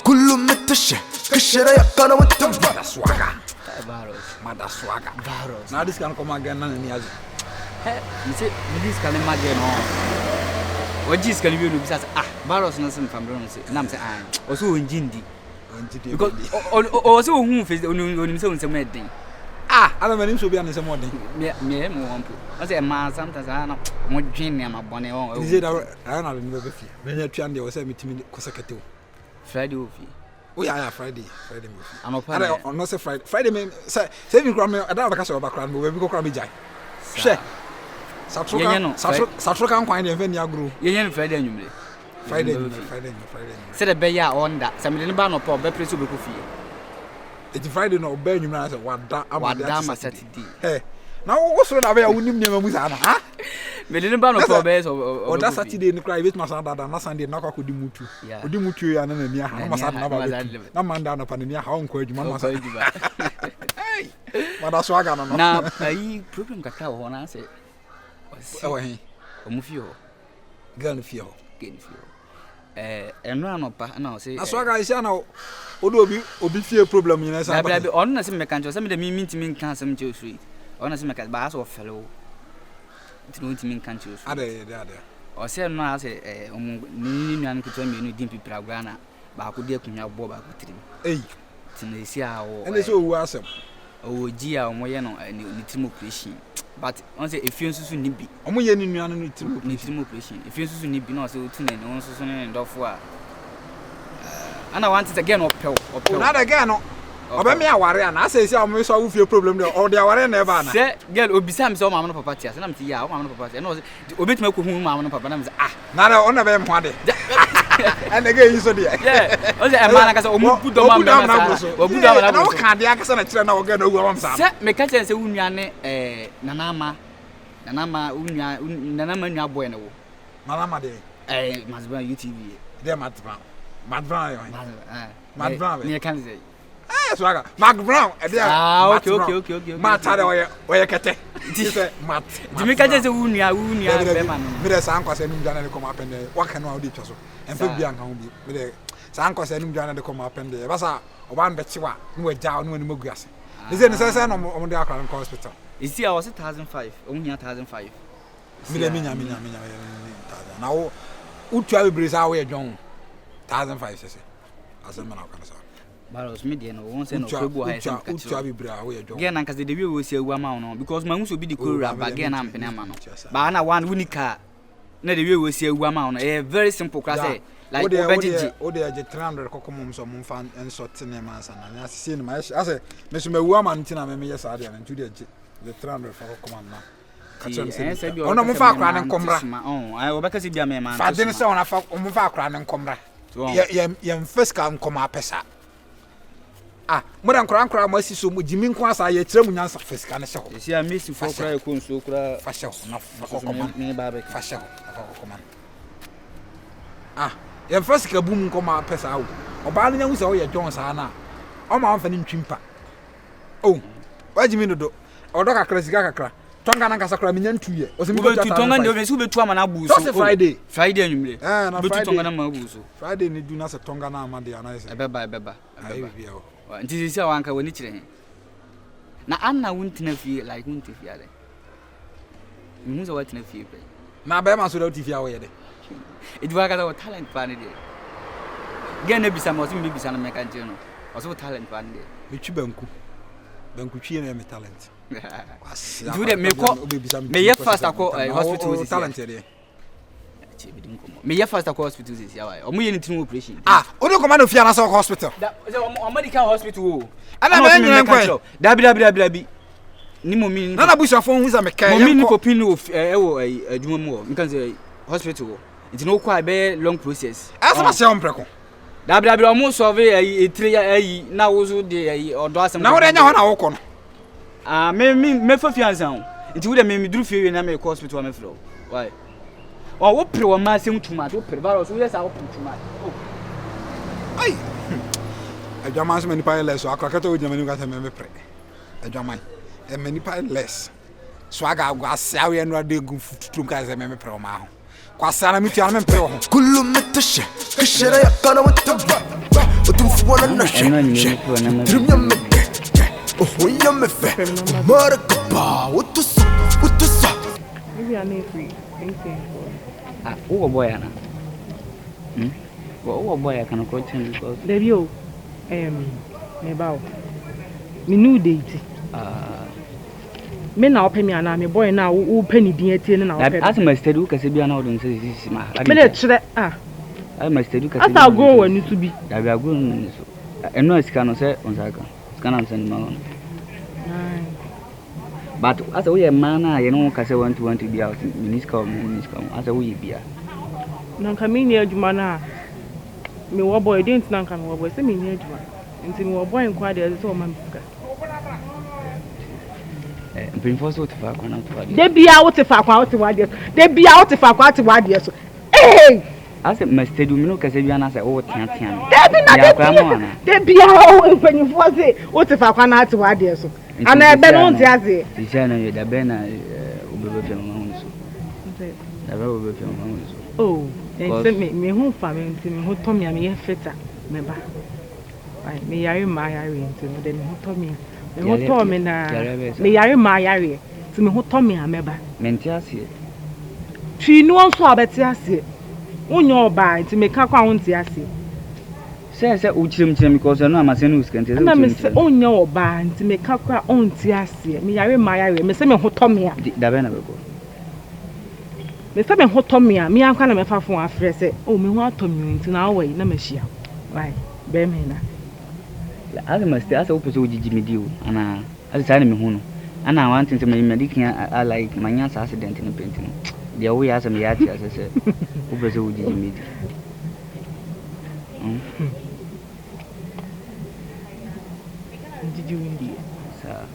Kullu metashe kashara yakana mutum swagger Virus. mother swagger Virus. now this can come again na ni azu You say this can imagine what is can you do because virus no some from don't say na say also njindi because also who face onim say nsem eden ala mani so bia ne se modern me mo wampo I say man sometimes na mo dwen ne ma bone won ni say da na le be fi me nya tuan de wo say mitimi kosekete o Friday ofi oh yeah Friday me anopa ala no say Friday me say me kra me ada ba ka so ba kra me we bi ko kra me jai hwe satro kan kwan de mfani agro yenye Friday anwumre Friday say the be ya onda say me ne ba no pa be preso be ko fie it's Friday no be anwumre say wada ma Saturday na wo so na be ya wonim ne mamu sa na ha me ne ba no pa be so oda Saturday ni cry bit masa dada na Sunday na kwa kodi mutu odi mutu ya na na ni ha na masa na ba na manda na pa ni ha onko adwuma masa hey mada so aga no na ayi problem kaka ho na say he omu fie ho gan fie ho eno anopa na o say aswaga isia na odo obi fie problem nyina sa ba on na say me kan say me de mi ntimi kan sam che osuri on na say me kan ba so fellow ntimi kan che osuri ade o say no a say ni nuan kuto mi no dimpi pragwa na ba ko de akunwa bo ba ko tirim tinesi a wo ene so owu asem oji a omo ye no ni trim operation but on say efie nsusu ni bi omo ye ni nuan no trim operation efie nsusu ni bi na say otu na ni nsusu ne ndofo a ana want it again opel na da again no oba me aware ana say say omo so awufie problem de o de aware na e ba na say girl obisa me say o mama no papa tia say na me say ya o mama no papa tia no say obetuma ko hu mama no papa na me say na da on na be mo ade and again you so there o say e ma na ka say o mu budo mama na o budo mama na o ka de aka say na kire na o ga na ogu am sa say me ka say unua ne nanama nanama nua boy na wo nanama de mazba UTV de Madbrown ne kan say swaga Madbrown e dia okay matare oye kete say mat dimi ka say unua be ma no me de san kwase num jana de come apende waka no odi twaso emfa bia nka ho bi me de san kwase num jana de come apende ba sa oba n be chiwa no waja no ni maguase ni say no mo de akra nko hospital isi a was 1005 omunya 1005 me de minya na wo utua bebre sa wo ye dwon 1005 sese asema na kana sa baros me de no won say no kwebu ha ese ka utua bebre a wo ye dwon gen anka say de we si awu ama no because mangu so bi di kora ba gen na mpene ama no ba na one unika na de we si awu ama no very simple class like obejiji o de je 300 kokomum so mum fan enso tene man sa na asese ni ma ase me so mawu ama ntina me ye sa de na ntu de je the 300 for kokomam na ono mo fa akra ne nkomra ai obeka se bia me man fa de ne se ona fa mo fa akra ne nkomra ye mfiska nkoma pesa mo dan kra mo asi so mo jimi nko asa ye kire mu nyansa fiska ne hye ho esi a mesi fo kra ko nso kra fa hye ho na kokoma ne ba be fa hye ho fa kokoma ye mfiska bu mu nkoma pesa wo oba no nyanwu se wo ye John sa na o ma amfa ne ntwimpa wa jimi no do odo kakra sika kakra tonga na nkasa kra menya ntuye o se mi betu tonga ndio me su betu ama na buso so Friday anwumre betu tonga na ma buso Friday ni du na se tonga na amade ana ise ebeba nti sisi awanka woni kire he na anna wuntina fie like wunti fie ale mu zo watina fie pe na ba ma so da uti fie awo ye de edwa ka da talent pa ne de gen na bisa mo so mi bisa na me kan je no o so talent pa ne de me twi banku twi na me talent do the me ye first akọ hospital talent there me ye first akọ hospital is ya why omo ye ni trim operation o de command ofia na so hospital o medical hospital o ana ba nyen nkwan dabi ni mo mi na busha fo hu za me kai mo mi ni popin no wo adwuma mu o mi kan say hospital o it no kwa be long process asa ma se on preko dabi o mo solve etire na wo so de odo asem na wo de nya ho na wo ko no me fa fianza o nti wo de me duru fie na me hospital me fro why wo pre wo ma sem tuma wo pre ba so yes a wo tuma ai adwaman so many pile less so akrakata wo jamani ka me pre adwaman many pile less so aga asia we no ade gu fututum ka se me pre o ma ho kwasa na me tia me pre ho kullu metashe kashara yakana mutum ɛno nyɛ ko na ma Trim yam me oh yam me fe Maraka utus Maybe I need free. ah wo boy ana wo boy kana ko chen because Debi o me ba o. Me new date. Me na open me ana me boy na wo pani din atie na open. as my study ka se bia na odon se sisi ma Me le kire as my study ka se asa go wani to bi. da bia go no so ɛno asika no sɛ onsaka sika na send ma no but as we man na ye no ka se want to be out minister as we bia Na nka me ni adwuma na me wo boy didn't na nka me wo boy se me ni adwuma. Nti me wo boy nkwa de se o ma me sika. mpinfo so to fa kwa na to fa De bia wo te fa kwa wo te wa de. De bia wo te fa kwa te wa de so. Eh! as my study me no ka se bia na sɛ wo tia Debi na de bia o mpanyifo se wo te fa kwa na te wa de so. Ana ebe no nti ase. ti sɛ na ye da bɛ na obebe fe ma ho so da bɛ obebe fe ma ho so Oh, and me hu fa me nti me hu to me am ye feta me ba. Ai me yare ma yare nti me de me hu to me. Me hu to me na me yare ma yare. Ti me hu to me am ba. menti ase Twi nu onso abeti ase. Unyo oba nti me ka kwa wonti ase. sɛ wo kyerem because no amase no uskante Na me se unyo oba nti me ka kwa onti ase. Me yare ma yare me se me hu to me a. da bɛ na bɛ ko Me se me hu to me a me anka na me fa fo afre se o me hu ato me nti na awa yi na machia. Right. Be me na. as my study as wo pese wo gigi me dio ana as sa na me hu no ana want to me medical I like manya accident no paint no dia wo ya asem ya ti asese wo pese wo gigi me dio Did you indeed? sa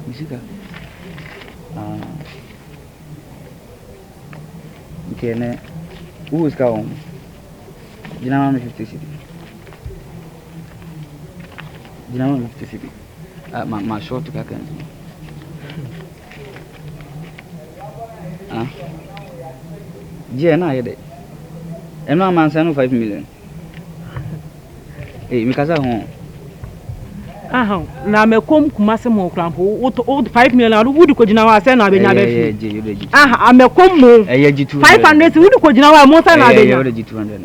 Musika. Kene who is kaum? Dinama 50 city. Dinama 50 city. Ma short to kakan. Je na yede. Eno man say no 5 million. Mi kasa ho. Na me kom kumase mo krampo wo 5 million wo di ko gina wa say na be nya be fi me kom mo 500 wo di ko gina wa mo say na be nya ye 200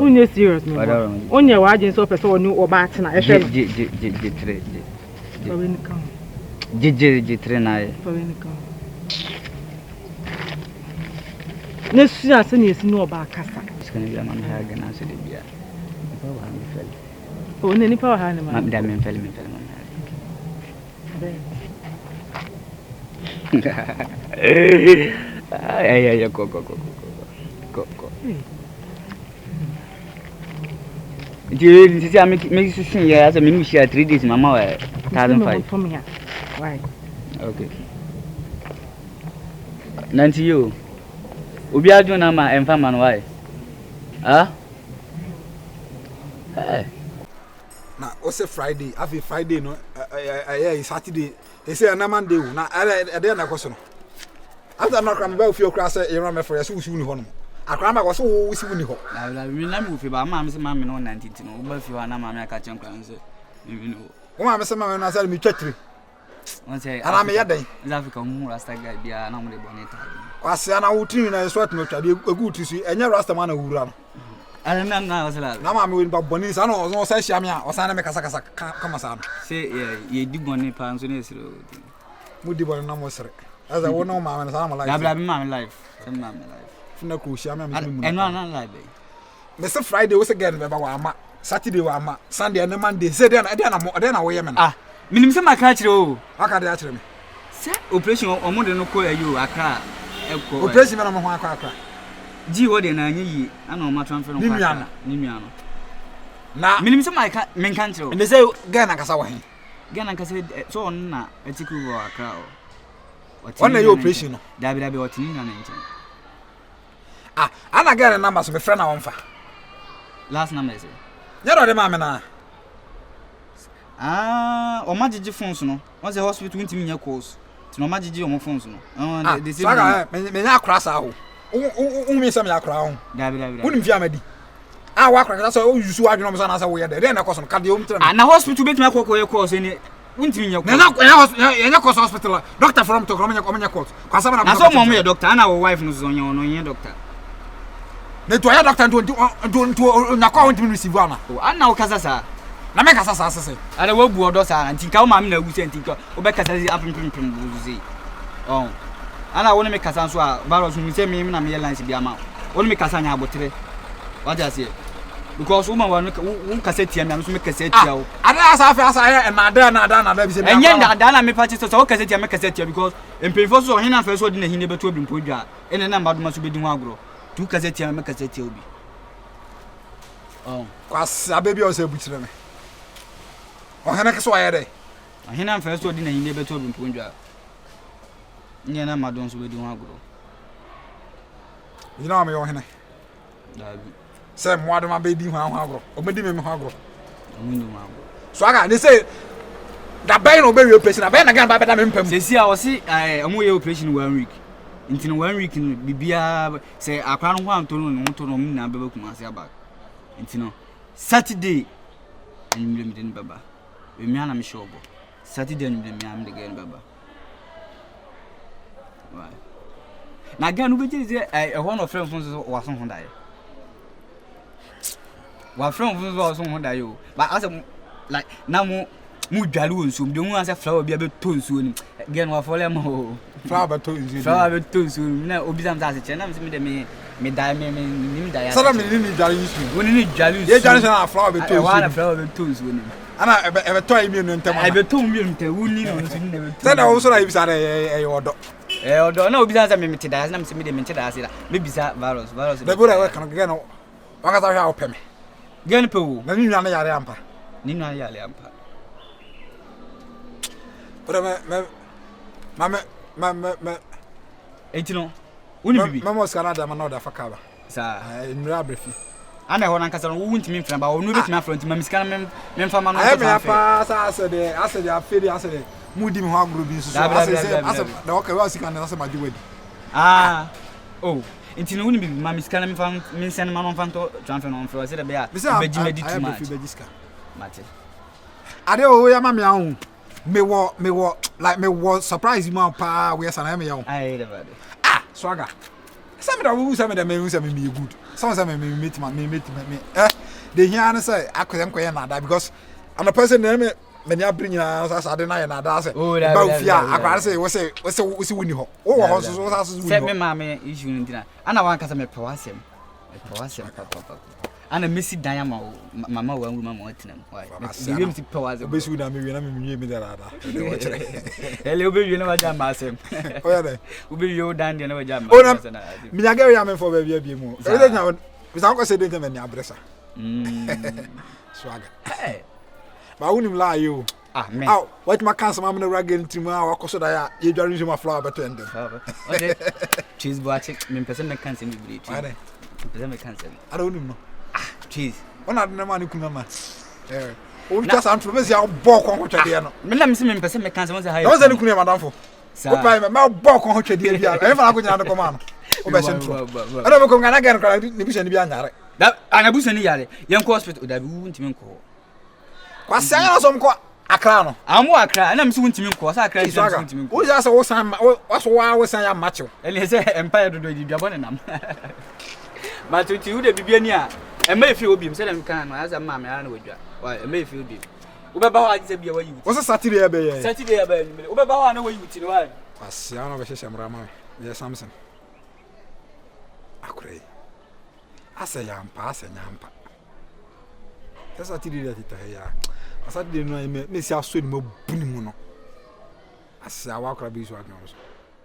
unye serious me onye wa agin so person oni oba atena e hwe je 3 na ye ne su ase ne esi no oba kasa skana bia man ha gana se de bia ba wa mi fel o ne ni pa wa ha ne ma da men fel man ay go Did you see I make sin ya as a minimum share 3 days mama 1,500 right okay nanti you obi adwo na ma emfa man why na o se Friday afi Friday no Saturday e say na Monday na e na koso no after na kram ba ofi okra say yera me for yeso usi uni ho no akra ma koso wo usi uni ho la mi na mi ofi ba ma me se ma me no 19 no ba fi wa na ma me aka chen kran se mi no o ma me se ma me na say mi twatire won say ana me yeden South Africa mu rasta guy bia na mo de boneta wase ana wutini na so atmo twade egu tisu enye rasta man na wura no ana na wasala na ma me woni ba boni sa no so sa hia me a osa na me kasa kama sa no say ye di boni pa nso na esiro mu di boni na mo sere aza wo no ma me sa na live bla ma me live say ma me live funa ko hia me me mu eno na live me say Friday wo se gen be ba wa ama Saturday wa ama Sunday and Monday say dey na wo ye me na minim se maka kire o aka dey a kire me say operation omo de no ko ayo akra eko operation me na mo ho akra ji wo de na anyi yi ana o ma transfer no kwa ni mia no na minim se maka men kan kire o me say gen na kasa wa he gen na kasa so on na etiku wo akra o on na yo operation no dabi o tini na nchen ana gen na number so me friend na won fa last number say nyero de ma me na o ma gigi phones no won say hospital ntimi nya calls no magigi o mo phones no they say me nya akra sa ho me say me akra ho dabi woni mfi amadi wa akra so o yusu adweno mo so na say wo ye de na koso no ka de o mtra na hospital betuma kokko course ni wunti nya course hospital doctor from to komanya course kwasa na so mo ye doctor ana wo wife no so nya no ye doctor ne to ya doctor to na kwa wonti receive ana ana wo kasa sa na me kasa sa sese ana wo bu odo sa nti ka wo ma me na gusi nti ko wo be kasa si apempem buzuzi ana wo ne me kasa so a virus mu se me na me lance bi ama wo ne me kasa nya abotre waja se because woman wa won kasa tia me so me kasa tia wo ada asa na da bi se me enye na me party so wo kasa tia me kasa tia because empemfo so hina fa so de na hine beto obi mpodwa ene na mbadoma so bedi ho agro tu kasa tia me kasa tia obi kwasa baby o se buchire me ohena ke so ayede ahina fa so de na hine beto obi mpodwa nye na madon so bedi ho agro you know me ohena dabi se mo adoma bedi ho agro o medi me ho agro mundu ho agro so aga they say da bay no be we operation da bay na gan ba be da me mpam se si a wo si omo ye operation 1 week nti no 1 week no bibia se akra no ho anto no na beba kuma ase aba nti no Saturday enimle mi den baba we mi ana me shobo Saturday enimle mi am de gen baba why na gan no be je one of friends so wa so ho dai wa friend so wa so ho dai o but as like na mu dwale wonso de hu ase flower bia be tonsuo ni gen wa fole ma o flower be tonsuo na obi sam sa se che na me de me dai me ni dai sada me ni dwale yusu woni ni dwale yusu ye dwale na flower be tonsuo wa na flower be tonsuo ni ana ebe to imi no ntem ebe to mi ntem woni no so ni na be sada wo so na ibisa e odo na obi sam sa me te dai na me de me te dai se da me bisa virus de bura we kan gen no waka ta hwa opeme gen pe wo na ni nwa na yare ampa ni nwa yare ampa bura me etino woni bibi mama skana da ma na oda fakaba sa nra brefi ana ho na nkasa no wo ntimi mfra ba wo no betimi afra ntimi miskana me mfa ma no ayi me pa sa asede aferi asede mudi me ho agro bi so asede da o ka wa sikana na se ma jiwadi oh intino woni bibi ma miskana me mfa me sen ma no mfa to transfer no mfra se da be a beji medi too much mate ade o ya ma me ahun me wo like me wo surprise ma pa we sana me ya ayi da bade swaga some da we some da me good some me meet me the here na say akwem koye na da because I'm a person me nya bring na so de na ye na da say ba ofia akwara say we say woni ho wo ho so so say me ma me issue ndina ana wan kasa me pewasem papa ana mesi dan ma mama wa nguru mama watinam why we mesi powers obesu na me wi na me nwie mi da de wo kire ele obewi na waja ma asem o ya de obewi o dan de na waja ma asem na mi nya ga ya me for ba bia mu e de nya we san ko say de me ni abresa swaga ba unim la yo man what my cancer mama na rag ntimu a wakoso da ya ye dware nju ma flower beto ende okay cheese boache me person me cancer me bri why de person me cancer I don't know cheese ona de na ma ni kuna ma o just am promise ya bo kon ho twede no me na me se me person me cancer mo say no say ni kuna madam fo o pa me ma bo kon ho twede bia e fa na ko nyina de ko ma no o be sentro ana me ko ngana ga no ni bi se ni bia nyare da anabusa ni yare yen ko hospital da bi wu ntimi nko kwa se anya so mko akra no amu akra na me se wu ntimi nko sa akra ntimi nko o ja se wo san wo san ya macho ele se empire do di duabo ne nam ma tuti wu de bibia ni a e ma efi obi se dem kan no asa ma me ara na wadwa wa e ma efi obi wo be ba ho agise bia wa yi wo se Saturday ya be ye Saturday ya be ni wo be ba ho na wa yi wuti no wa asia no be hye mra ma me Samson akure asa yampa sasa Saturday ya tita ya Saturday no me si aso ni mabuni mu no asa wa akra bi so adwo so